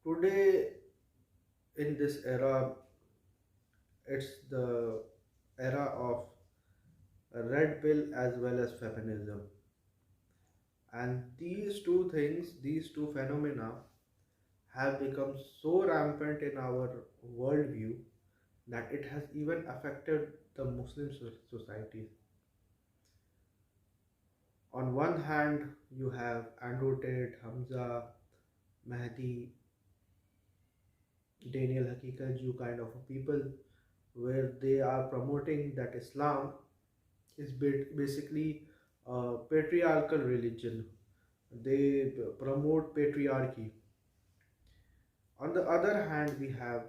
Today, in this era, it's the era of red pill as well as feminism. And these two things, these two phenomena, have become so rampant in our worldview that it has even affected the Muslim society. On one hand, you have Andrew Tate, Hamza, Mahdi, Daniel Haqiqatjou kind of people, where they are promoting that Islam is basically a patriarchal religion. They promote patriarchy. On the other hand, we have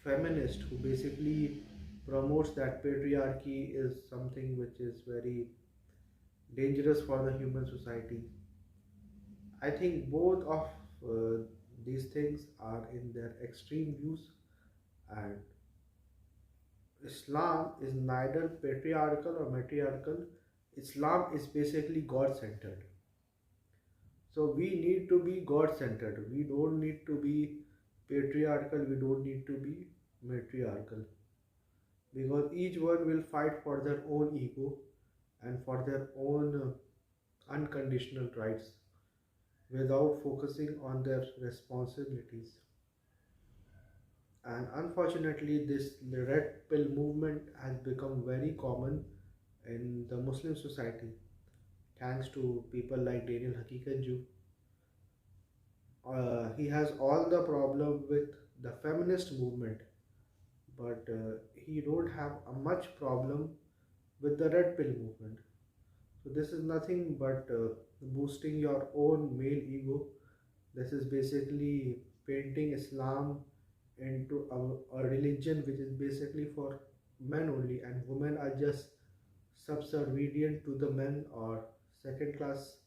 feminists who basically promotes that patriarchy is something which is very dangerous for the human society. I think both of these things are in their extreme views, and Islam is neither patriarchal or matriarchal. Islam is basically God centered. So we need to be God centered. We don't need to be patriarchal, we don't need to be matriarchal. Because each one will fight for their own ego and for their own unconditional rights without focusing on their responsibilities. And unfortunately, this red pill movement has become very common in the Muslim society thanks to people like Daniel Haqiqatjou. He has all the problem with the feminist movement, but he don't have a much problem with the red pill movement. So this is nothing but boosting your own male ego. This is basically painting Islam into a religion which is basically for men only, and women are just subservient to the men or second class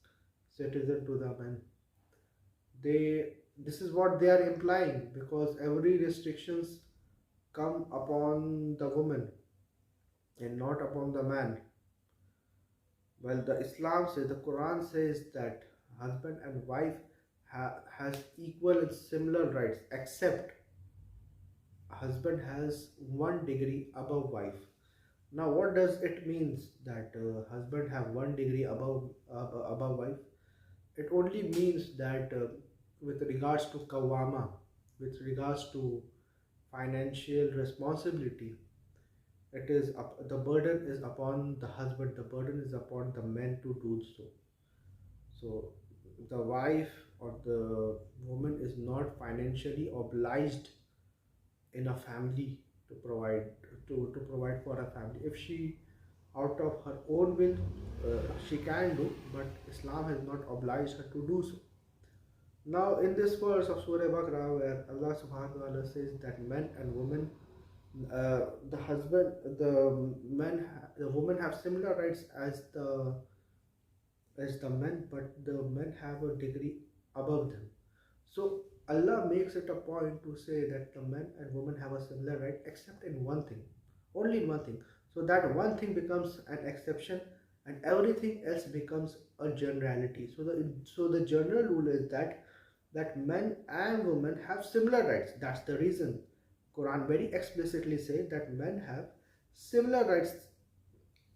citizen to the men. This is what they are implying, because every restrictions come upon the woman and not upon the man. Well, the Islam says, the Quran says that husband and wife has equal and similar rights, except husband has 1 degree above wife. Now, what does it means that husband have 1 degree above wife? It only means that with regards to kawama, with regards to financial responsibility, it is the burden is upon the husband. The burden is upon the men to do so. So the wife or the woman is not financially obliged in a family to provide to provide for a family. If she out of her own will, she can do, but Islam has not obliged her to do so. Now, in this verse of Surah Baqarah, where Allah Subhanahu wa Taala says that men and women, the husband, the women have similar rights as the men, but the men have a degree above them. So Allah makes it a point to say that the men and women have a similar right, except in one thing, only in one thing. So that one thing becomes an exception, and everything else becomes a generality. So the general rule is that men and women have similar rights. That's the reason Quran very explicitly says that men have similar rights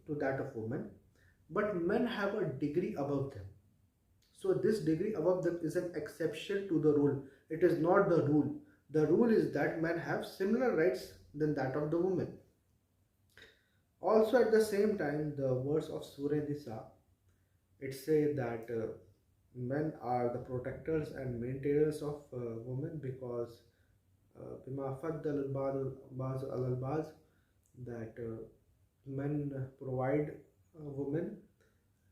to that of women, but men have a degree above them. So this degree above them is an exception to the rule. It is not the rule. The rule is that men have similar rights than that of the woman. Also, at the same time, the verse of Surah Nisa, it says that men are the protectors and maintainers of women, because bima faddal al-baz al-baz, that men provide women,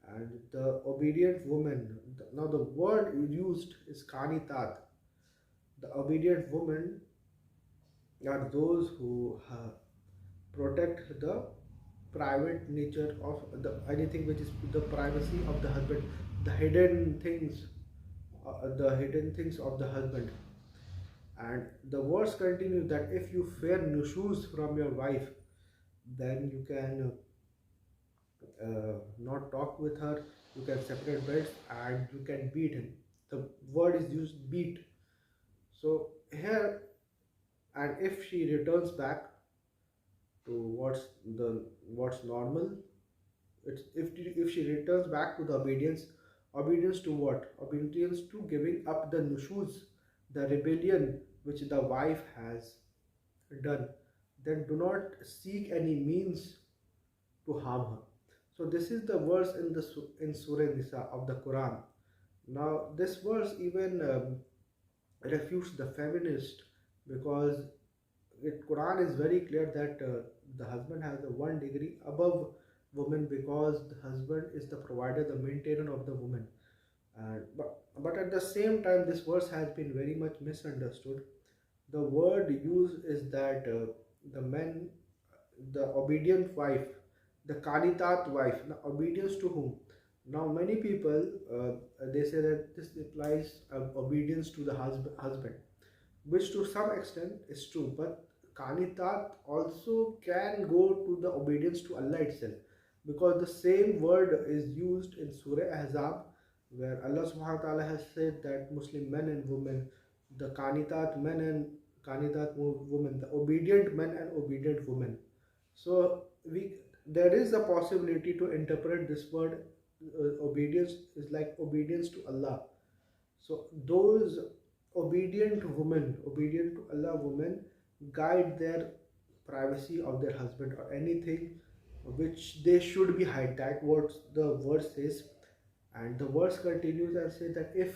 and the obedient woman. Now the word used is kanitat. The obedient women are those who protect the private nature of the anything which is the privacy of the husband, the hidden things of the husband. And the verse continues that if you fear nushuz from your wife, then you can not talk with her, you can separate beds, and you can beat him. The word is used beat. So here, and if she returns back to what's normal, it's if she returns back to the obedience, obedience to what? Obedience to giving up the nushuz, the rebellion which the wife has done, then do not seek any means to harm her. So this is the verse in in Surah Nisa of the Quran. Now this verse even refutes the feminist, because Quran is very clear that the husband has a one degree above woman, because the husband is the provider, the maintainer of the woman. But at the same time, this verse has been very much misunderstood. The word used is that the men, the obedient wife, the kanitat wife. Now, obedience to whom? Now, many people they say that this implies obedience to the husband, which to some extent is true. But kanitat also can go to the obedience to Allah itself, because the same word is used in Surah Ahzab, where Allah subhanahu wa ta'ala has said that Muslim men and women, the kanitat men and kanitat women, the obedient men and obedient women. So we there is a possibility to interpret this word obedience is like obedience to Allah. So those obedient to Allah women guide their privacy of their husband or anything which they should be hide. That what the verse says, and the verse continues and say that if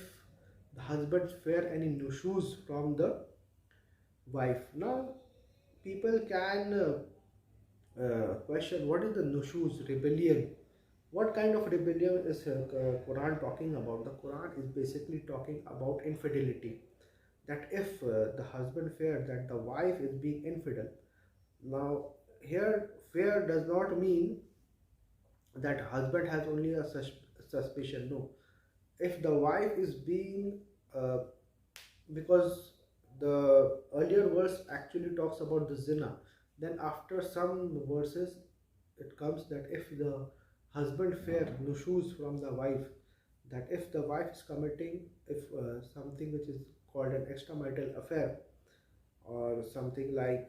the husband fear any nushuz from the wife. Now people can question what is the nushuz, rebellion. What kind of rebellion is Quran talking about? The Quran is basically talking about infidelity. That if the husband fear that the wife is being infidel. Now here fear does not mean that husband has only a suspicion. No, if the wife is being uh, because the earlier verse actually talks about the zina, then after some verses it comes that if the husband fear nushuz from the wife, that if the wife is committing if something which is called an extramarital affair, or something like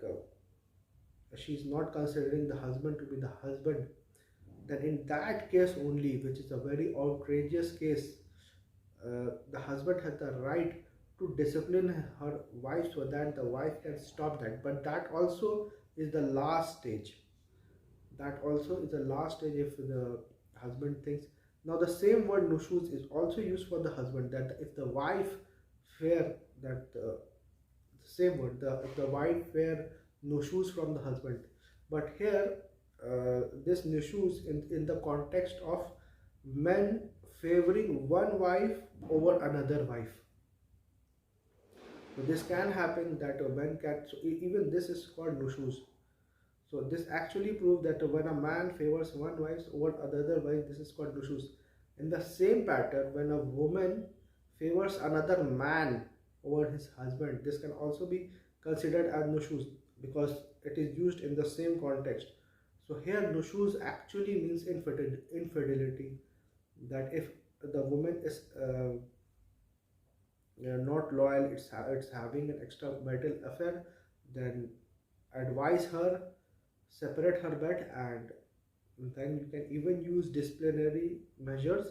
she's not considering the husband to be the husband, then in that case only, which is a very outrageous case, the husband has the right to discipline her wife so that the wife can stop that. But that also is the last stage. That also is the last stage if the husband thinks. Now the same word nushuz is also used for the husband, that if the wife fear that same word, if the wife fear nushuz from the husband. But here this nushuz in the context of men favoring one wife over another wife. So this can happen that when can, so even this is called nushuz. So this actually proves that when a man favors one wife over another wife, this is called nushuz. In the same pattern, when a woman favors another man over his husband, this can also be considered as nushuz, because it is used in the same context. So here nushuz actually means infidelity. That if the woman is not loyal, it's having an extramarital affair, then advise her, separate her bed, and then you can even use disciplinary measures,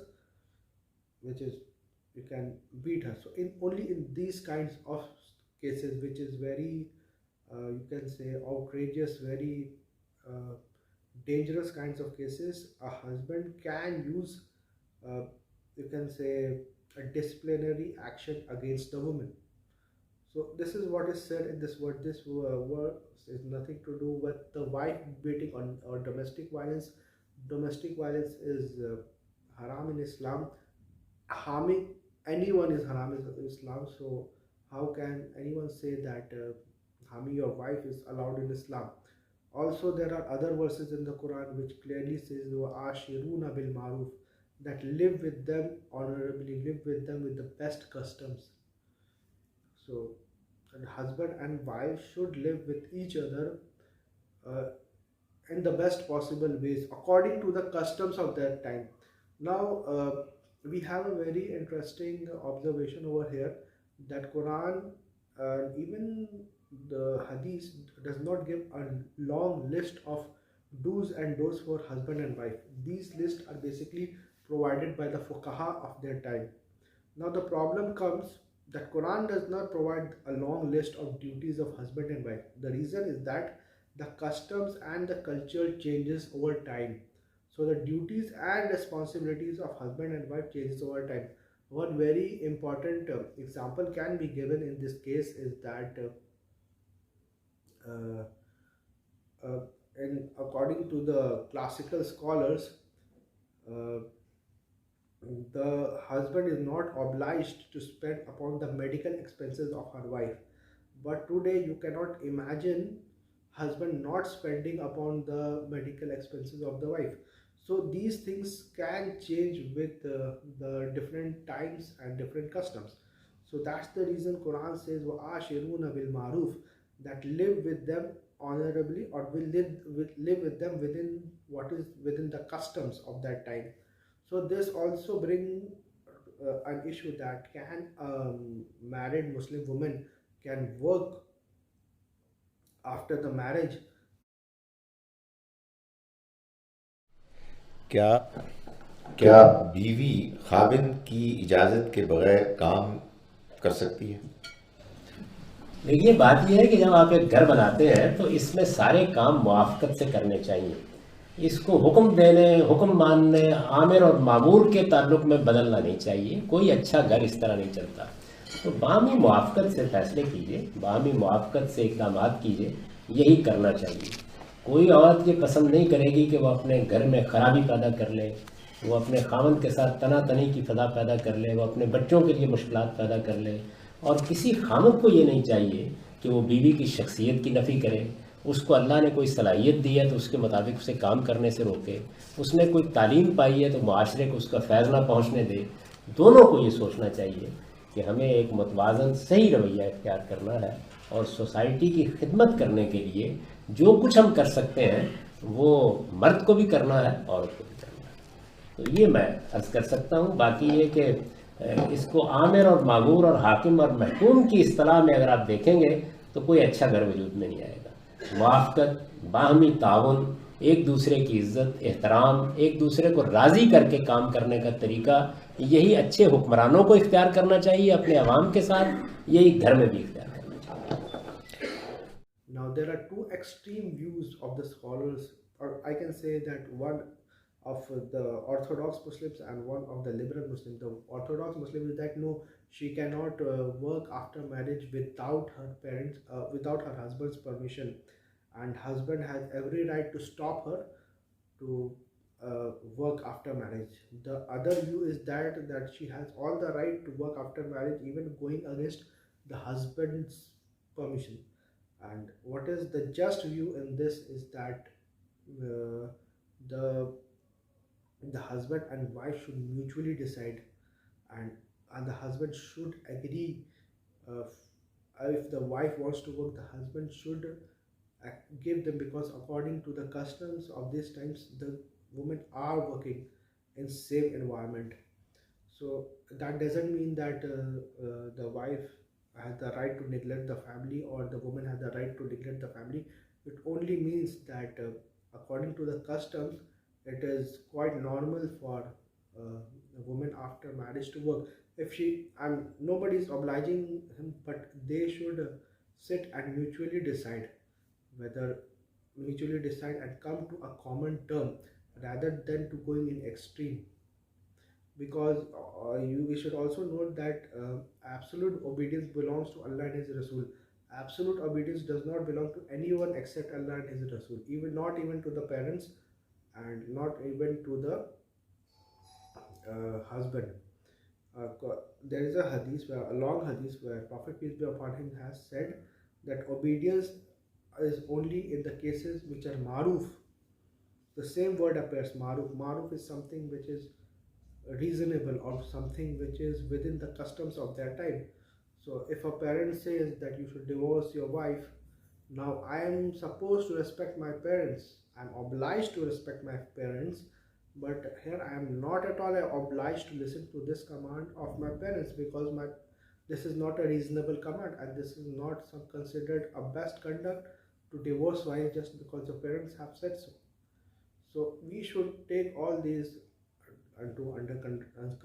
which is you can beat her. So in only in these kinds of cases, which is very you can say outrageous, very uh, dangerous kinds of cases, a husband can use uh, you can say a disciplinary action against the woman. So this is what is said in this word. This word is nothing to do with the wife beating on or domestic violence. Domestic violence is haram in Islam. Harming anyone is haram in Islam. So how can anyone say that harming your wife is allowed in Islam? Also, there are other verses in the Quran which clearly says "Ashiruna bil maruf," that live with them honorably, live with them with the best customs. So, and husband and wife should live with each other uh, in the best possible ways according to the customs of that time. Now, we have a very interesting observation over here that Quran Even the hadith does not give a long list of do's and don'ts for husband and wife. These lists are basically provided by the fuqaha of their time. Now the problem comes that Quran does not provide a long list of duties of husband and wife. The reason is that the customs and the culture changes over time. So the duties and responsibilities of husband and wife changes over time. One very important example can be given in this case is that uh, uh, according to the classical scholars, uh, the husband is not obliged to spend upon the medical expenses of her wife. But today you cannot imagine husband not spending upon the medical expenses of the wife. So these things can change with the different times and different customs. So that's the reason Quran says وَآشِرُونَ بِالْمَعْرُوفِ, that live with them honorably, or will live with them within what is within the customs of that time. So this also bring an issue that can married Muslim woman can work after the marriage. क्या क्या बीवी खाविंद की इजाज़त के बगैर काम कर सकती है? देखिए, बात यह है कि जब आप एक घर बनाते हैं तो इसमें सारे काम मुआफ़क़त से करने चाहिए। इसको हुक्म देने, हुक्म मानने, आमिर और मामूर के ताल्लुक़ में बदलना नहीं चाहिए। कोई अच्छा घर इस तरह नहीं चलता। तो बाहमी मुआफ़क़त से फ़ैसले कीजिए, बाहमी मुआफ़क़त से इक़दामात कीजिए, यही करना चाहिए। कोई औरत ये पसंद नहीं करेगी कि वो अपने घर में ख़राबी पैदा कर ले, वो अपने ख़ावंद के साथ तनातनी की फ़ज़ा पैदा कर ले, वो अपने बच्चों के लिए मुश्किलात पैदा कर ले। और किसी ख़ावंद को ये नहीं चाहिए कि वो बीवी की शख्सियत की नफ़ी करे। उसको अल्लाह ने कोई सलाहियत दी है तो उसके मुताबिक उसे काम करने से रोके। उसने कोई तालीम पाई है तो मुआशरे को उसका फैज़ ना पहुँचने दे। दोनों को ये सोचना चाहिए कि हमें एक मुतवाज़न सही रवैया इख्तियार करना है और सोसाइटी की खिदमत करने के लिए जो कुछ हम कर सकते हैं वो मर्द को भी करना है, औरत को भी करना है। तो ये मैं अर्ज़ कर सकता हूँ। बाकी ये कि इसको आमिर और मामूर और हाकिम और महकूम की इस्तिलाह में अगर आप देखेंगे तो कोई अच्छा घर वजूद में नहीं आएगा। मुआफ़क़त, बाहमी ताउन, एक दूसरे की इज़्ज़त, एहतराम, एक दूसरे को राज़ी करके काम करने का तरीका, यही अच्छे हुक्मरानों को इख्तियार करना चाहिए अपने अवाम के साथ, यही घर में भी इख्तियार करना चाहिए। Now there are two extreme views of the scholars, or I can say that one of the Orthodox Muslims and one of the liberal Muslims. The Orthodox Muslim is that no, she cannot work after marriage without her parents, without her husband's permission, and husband has every right to stop her to work after marriage. The other view is that she has all the right to work after marriage, even going against the husband's permission. And what is the just view in this is that uh, the the husband and wife should mutually decide, and the husband should agree. If the wife wants to work, the husband should give them, because according to the customs of these times the women are working in same environment. So that doesn't mean that the wife has the right to neglect the family, or the woman has the right to neglect the family. It only means that according to the customs, it is quite normal for a woman after marriage to work. If she, and nobody is obliging him, but they should sit and whether mutually decide and come to a common term rather than to going in extreme. Because we should also note that absolute obedience belongs to Allah and His Rasul. Absolute obedience does not belong to anyone except Allah and His Rasul, even not even to the parents, and not even to the husband. There is a hadith, where a long hadith, where Prophet peace be upon him has said that obedience is only in the cases which are maruf. The same word appears, maruf. Maruf is something which is reasonable, or something which is within the customs of their time. So if a parent says that you should divorce your wife, now I am supposed to respect my parents, I'm obliged to respect my parents, but here I am not at all obliged to listen to this command of my parents, because this is not a reasonable command, and this is not some considered a best conduct to divorce wife just because the parents have said so. So we should take all these under consideration